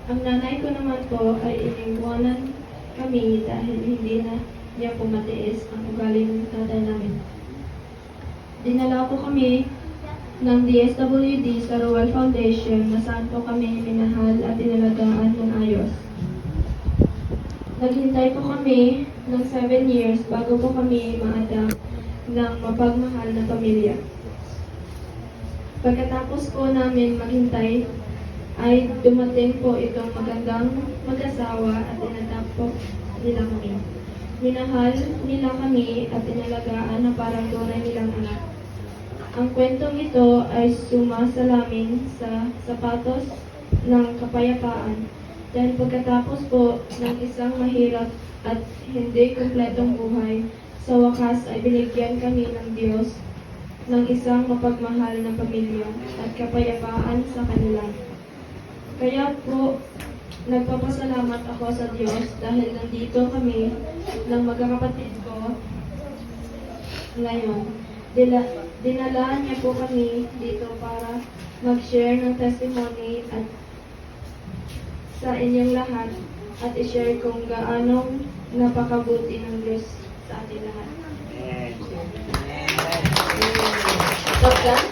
Ang nanay ko naman po ay iniwanan kami dahil hindi na niya po matiis ang ugali ng tatay namin. Dinala po kami ng DSWD sa Rural Foundation na saan po kami minahal at inalagaan ng ayos. Naghintay po kami ng 7 years bago po kami maadang ng mapagmahal na pamilya. Pagkatapos po namin maghintay, ay dumating po itong magandang mag-asawa at inadapt po nila kami. Minahal nila kami at inalagaan na parang tunay nilang anak. Ang kwentong ito ay sumasalamin sa sapatos ng kapayapaan dahil pagkatapos po ng isang mahirap at hindi kumpletong buhay, sa wakas ay binigyan kami ng Diyos ng isang mapagmahal na pamilya at kapayapaan sa kanila. Kaya po, nagpapasalamat ako sa Diyos dahil nandito kami ng magkakapatid ko ngayon. Dinala niya po kami dito para mag-share ng testimony at sa inyong lahat at i-share kung gaanong napakabuti ng Diyos sa ating lahat. Yes. Stop lang?